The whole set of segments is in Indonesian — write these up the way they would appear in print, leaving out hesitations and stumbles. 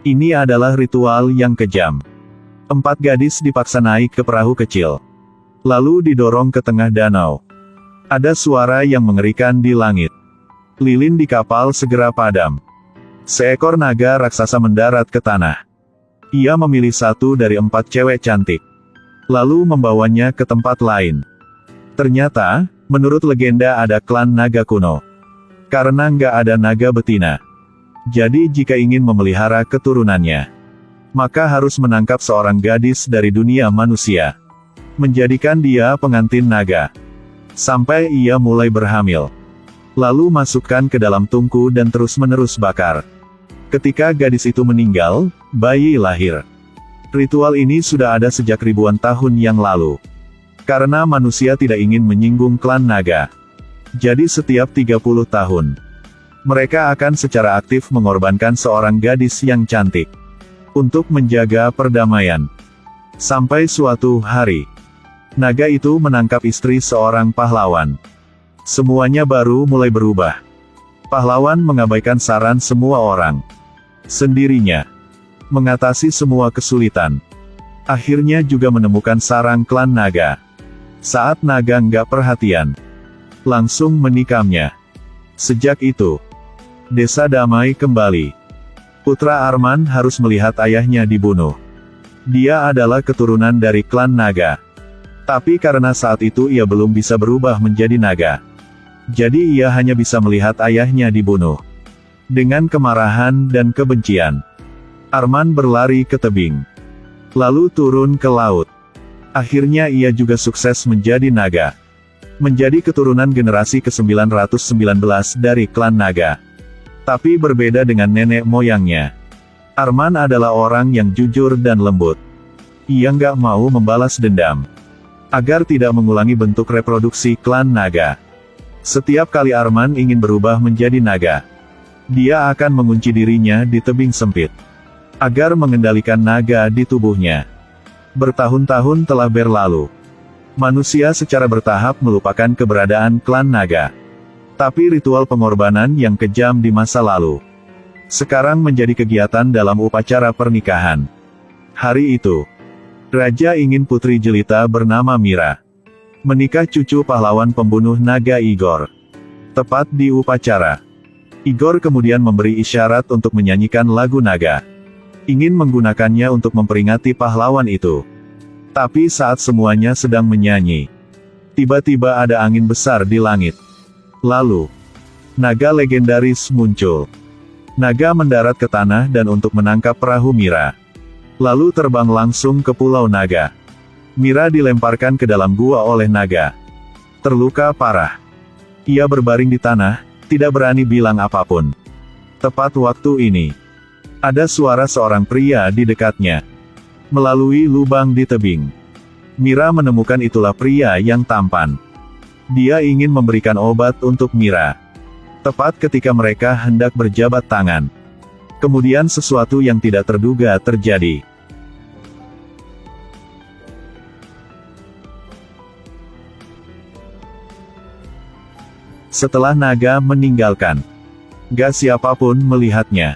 Ini adalah ritual yang kejam. 4 gadis dipaksa naik ke perahu kecil. Lalu didorong ke tengah danau. Ada suara yang mengerikan di langit. Lilin di kapal segera padam. Seekor naga raksasa mendarat ke tanah. Ia memilih 1 dari 4 cewek cantik. Lalu membawanya ke tempat lain. Ternyata, menurut legenda ada klan naga kuno. Karena nggak ada naga betina. Jadi jika ingin memelihara keturunannya, maka harus menangkap seorang gadis dari dunia manusia. Menjadikan dia pengantin naga. Sampai ia mulai berhamil. Lalu masukkan ke dalam tungku dan terus-menerus bakar. Ketika gadis itu meninggal, bayi lahir. Ritual ini sudah ada sejak ribuan tahun yang lalu. Karena manusia tidak ingin menyinggung klan naga. Jadi setiap 30 tahun, mereka akan secara aktif mengorbankan seorang gadis yang cantik. Untuk menjaga perdamaian. Sampai suatu hari, naga itu menangkap istri seorang pahlawan. Semuanya baru mulai berubah. Pahlawan mengabaikan saran semua orang. Sendirinya. Mengatasi semua kesulitan. Akhirnya juga menemukan sarang klan naga. Saat naga nggak perhatian, langsung menikamnya. Sejak itu, desa damai kembali. Putra Arman harus melihat ayahnya dibunuh. Dia adalah keturunan dari klan naga. Tapi karena saat itu ia belum bisa berubah menjadi naga. Jadi ia hanya bisa melihat ayahnya dibunuh. Dengan kemarahan dan kebencian, Arman berlari ke tebing. Lalu turun ke laut. Akhirnya ia juga sukses menjadi naga. Menjadi keturunan generasi ke-919 dari klan naga. Tapi berbeda dengan nenek moyangnya. Arman adalah orang yang jujur dan lembut. Ia nggak mau membalas dendam. Agar tidak mengulangi bentuk reproduksi klan naga. Setiap kali Arman ingin berubah menjadi naga, dia akan mengunci dirinya di tebing sempit. Agar mengendalikan naga di tubuhnya. Bertahun-tahun telah berlalu. Manusia secara bertahap melupakan keberadaan klan naga. Tapi ritual pengorbanan yang kejam di masa lalu, sekarang menjadi kegiatan dalam upacara pernikahan. Hari itu, Raja ingin putri jelita bernama Mira menikah cucu pahlawan pembunuh naga Igor. Tepat di upacara, Igor kemudian memberi isyarat untuk menyanyikan lagu naga. Ingin menggunakannya untuk memperingati pahlawan itu. Tapi saat semuanya sedang menyanyi, tiba-tiba ada angin besar di langit. Lalu, naga legendaris muncul. Naga mendarat ke tanah dan untuk menangkap perahu Mira. Lalu terbang langsung ke Pulau Naga. Mira dilemparkan ke dalam gua oleh naga. Terluka parah. Ia berbaring di tanah, tidak berani bilang apapun. Tepat waktu ini, ada suara seorang pria di dekatnya. Melalui lubang di tebing, Mira menemukan itulah pria yang tampan. Dia ingin memberikan obat untuk Mira. Tepat ketika mereka hendak berjabat tangan, kemudian sesuatu yang tidak terduga terjadi. Setelah naga meninggalkan, gak siapapun melihatnya.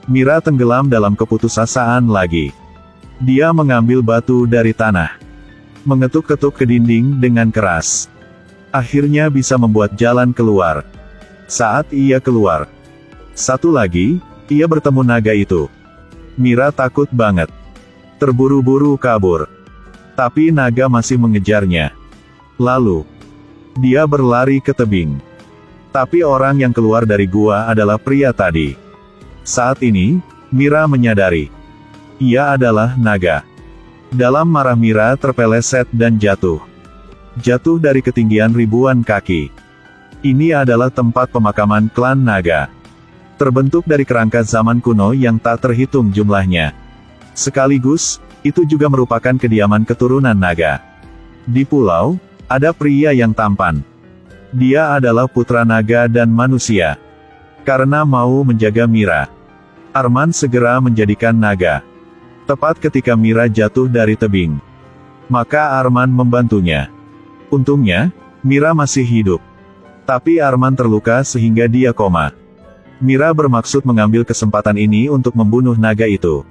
Mira tenggelam dalam keputusasaan lagi. Dia mengambil batu dari tanah, mengetuk-ketuk ke dinding dengan keras. Akhirnya bisa membuat jalan keluar. Saat ia keluar, satu lagi, ia bertemu naga itu. Mira takut banget. Terburu-buru kabur. Tapi naga masih mengejarnya. Lalu, dia berlari ke tebing. Tapi orang yang keluar dari gua adalah pria tadi. Saat ini, Mira menyadari. Ia adalah naga. Dalam marah Mira terpeleset dan jatuh. Jatuh dari ketinggian ribuan kaki. Ini adalah tempat pemakaman klan naga. Terbentuk dari kerangka zaman kuno yang tak terhitung jumlahnya. Sekaligus, itu juga merupakan kediaman keturunan naga. Di pulau, ada pria yang tampan. Dia adalah putra naga dan manusia. Karena mau menjaga Mira, Arman segera menjadikan naga. Tepat ketika Mira jatuh dari tebing, maka Arman membantunya. Untungnya, Mira masih hidup. Tapi Arman terluka sehingga dia koma. Mira bermaksud mengambil kesempatan ini untuk membunuh naga itu.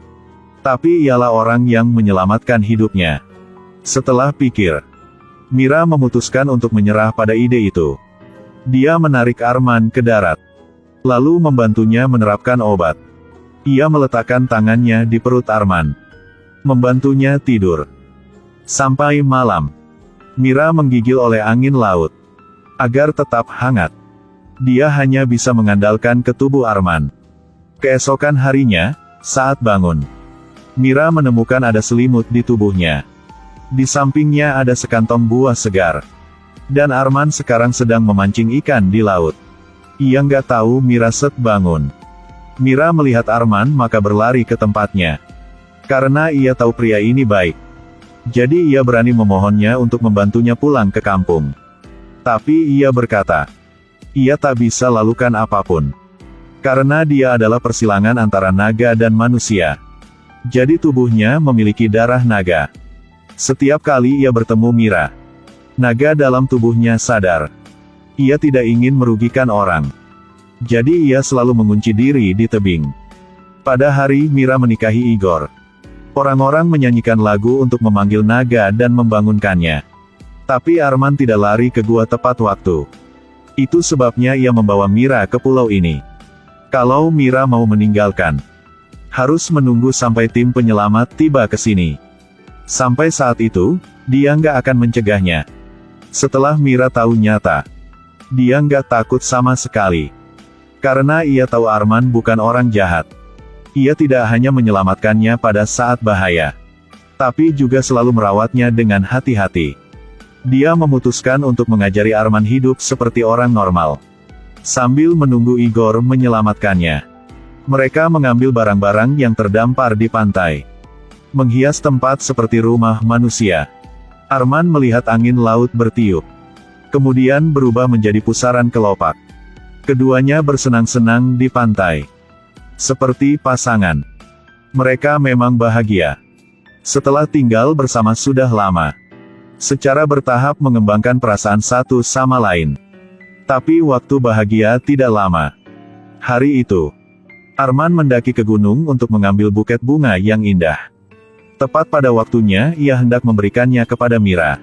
Tapi ialah orang yang menyelamatkan hidupnya. Setelah pikir, Mira memutuskan untuk menyerah pada ide itu. Dia menarik Arman ke darat, lalu membantunya menerapkan obat. Ia meletakkan tangannya di perut Arman, membantunya tidur. Sampai malam, Mira menggigil oleh angin laut. Agar tetap hangat, dia hanya bisa mengandalkan ke tubuh Arman. Keesokan harinya, saat bangun, Mira menemukan ada selimut di tubuhnya. Di sampingnya ada sekantong buah segar. Dan Arman sekarang sedang memancing ikan di laut. Ia nggak tahu Mira bangun. Mira melihat Arman maka berlari ke tempatnya. Karena ia tahu pria ini baik. Jadi ia berani memohonnya untuk membantunya pulang ke kampung. Tapi ia berkata, ia tak bisa lakukan apapun. Karena dia adalah persilangan antara naga dan manusia. Jadi tubuhnya memiliki darah naga. Setiap kali ia bertemu Mira, naga dalam tubuhnya sadar. Ia tidak ingin merugikan orang. Jadi ia selalu mengunci diri di tebing. Pada hari Mira menikahi Igor, orang-orang menyanyikan lagu untuk memanggil naga dan membangunkannya. Tapi Arman tidak lari ke gua tepat waktu. Itu sebabnya ia membawa Mira ke pulau ini. Kalau Mira mau meninggalkan, harus menunggu sampai tim penyelamat tiba ke sini. Sampai saat itu, dia nggak akan mencegahnya. Setelah Mira tahu nyata, dia nggak takut sama sekali. Karena ia tahu Arman bukan orang jahat. Ia tidak hanya menyelamatkannya pada saat bahaya, tapi juga selalu merawatnya dengan hati-hati. Dia memutuskan untuk mengajari Arman hidup seperti orang normal. Sambil menunggu Igor menyelamatkannya, mereka mengambil barang-barang yang terdampar di pantai, menghias tempat seperti rumah manusia. Arman melihat angin laut bertiup, kemudian berubah menjadi pusaran kelopak. Keduanya bersenang-senang di pantai, seperti pasangan. Mereka memang bahagia. Setelah tinggal bersama sudah lama, secara bertahap mengembangkan perasaan satu sama lain. Tapi waktu bahagia tidak lama. Hari itu, Arman mendaki ke gunung untuk mengambil buket bunga yang indah. Tepat pada waktunya, ia hendak memberikannya kepada Mira.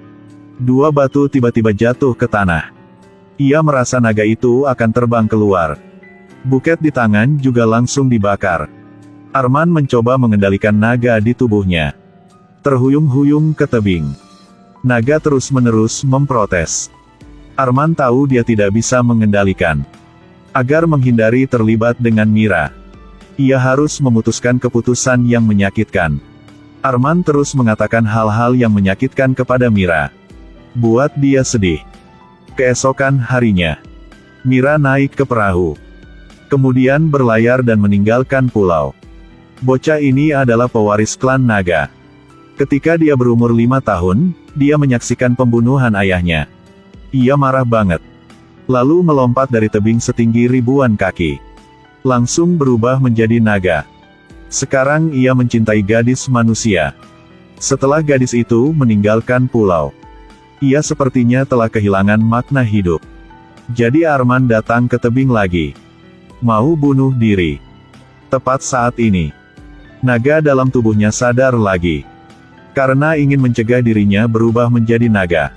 Dua batu tiba-tiba jatuh ke tanah. Ia merasa naga itu akan terbang keluar. Buket di tangan juga langsung dibakar. Arman mencoba mengendalikan naga di tubuhnya. Terhuyung-huyung ke tebing. Naga terus-menerus memprotes. Arman tahu dia tidak bisa mengendalikan. Agar menghindari terlibat dengan Mira, ia harus memutuskan keputusan yang menyakitkan. Arman terus mengatakan hal-hal yang menyakitkan kepada Mira, buat dia sedih. Keesokan harinya, Mira naik ke perahu, kemudian berlayar dan meninggalkan pulau. Bocah ini adalah pewaris klan naga. Ketika dia berumur 5 tahun, dia menyaksikan pembunuhan ayahnya. Ia marah banget, lalu melompat dari tebing setinggi ribuan kaki. Langsung berubah menjadi naga. Sekarang ia mencintai gadis manusia. Setelah gadis itu meninggalkan pulau, ia sepertinya telah kehilangan makna hidup. Jadi Arman datang ke tebing lagi, mau bunuh diri. Tepat saat ini, naga dalam tubuhnya sadar lagi. Karena ingin mencegah dirinya berubah menjadi naga,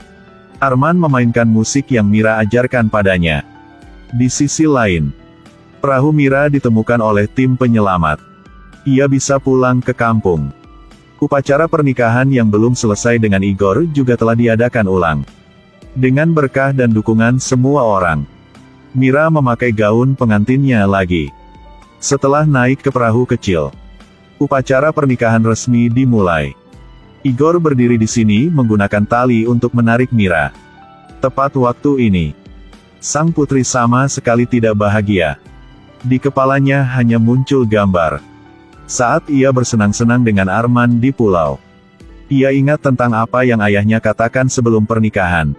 Arman memainkan musik yang Mira ajarkan padanya. Di sisi lain, perahu Mira ditemukan oleh tim penyelamat. Ia bisa pulang ke kampung. Upacara pernikahan yang belum selesai dengan Igor juga telah diadakan ulang. Dengan berkah dan dukungan semua orang, Mira memakai gaun pengantinnya lagi. Setelah naik ke perahu kecil, upacara pernikahan resmi dimulai. Igor berdiri di sini menggunakan tali untuk menarik Mira. Tepat waktu ini, sang putri sama sekali tidak bahagia. Di kepalanya hanya muncul gambar saat ia bersenang-senang dengan Arman di pulau. Ia ingat tentang apa yang ayahnya katakan sebelum pernikahan.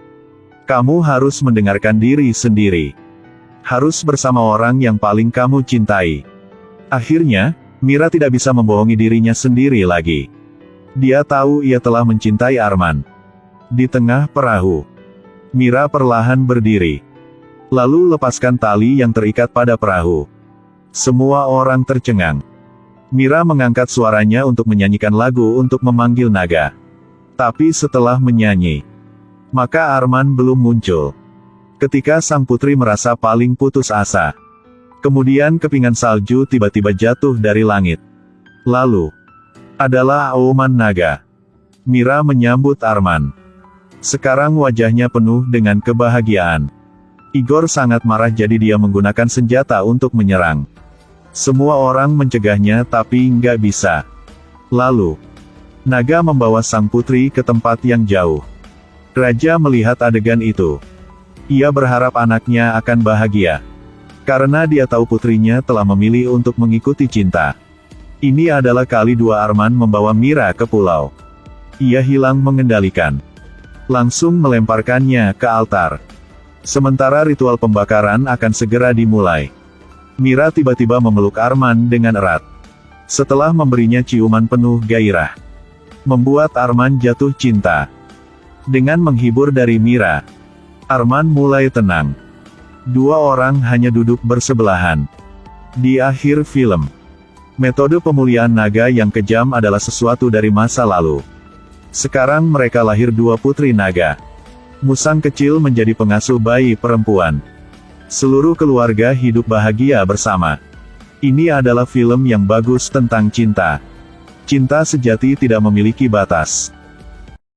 Kamu harus mendengarkan diri sendiri. Harus bersama orang yang paling kamu cintai. Akhirnya, Mira tidak bisa membohongi dirinya sendiri lagi. Dia tahu ia telah mencintai Arman. Di tengah perahu, Mira perlahan berdiri, lalu lepaskan tali yang terikat pada perahu. Semua orang tercengang. Mira mengangkat suaranya untuk menyanyikan lagu untuk memanggil naga. Tapi setelah menyanyi, maka Arman belum muncul. Ketika sang putri merasa paling putus asa, kemudian kepingan salju tiba-tiba jatuh dari langit. Lalu, adalah auman naga. Mira menyambut Arman. Sekarang wajahnya penuh dengan kebahagiaan. Igor sangat marah jadi dia menggunakan senjata untuk menyerang. Semua orang mencegahnya tapi nggak bisa. Lalu, naga membawa sang putri ke tempat yang jauh. Raja melihat adegan itu. Ia berharap anaknya akan bahagia. Karena dia tahu putrinya telah memilih untuk mengikuti cinta. Ini adalah kali dua Arman membawa Mira ke pulau. Ia hilang mengendalikan. Langsung melemparkannya ke altar. Sementara ritual pembakaran akan segera dimulai. Mira tiba-tiba memeluk Arman dengan erat. Setelah memberinya ciuman penuh gairah, membuat Arman jatuh cinta. Dengan menghibur dari Mira, Arman mulai tenang. Dua orang hanya duduk bersebelahan. Di akhir film, metode pemulihan naga yang kejam adalah sesuatu dari masa lalu. Sekarang mereka lahir dua putri naga. Musang kecil menjadi pengasuh bayi perempuan. Seluruh keluarga hidup bahagia bersama. Ini adalah film yang bagus tentang cinta. Cinta sejati tidak memiliki batas.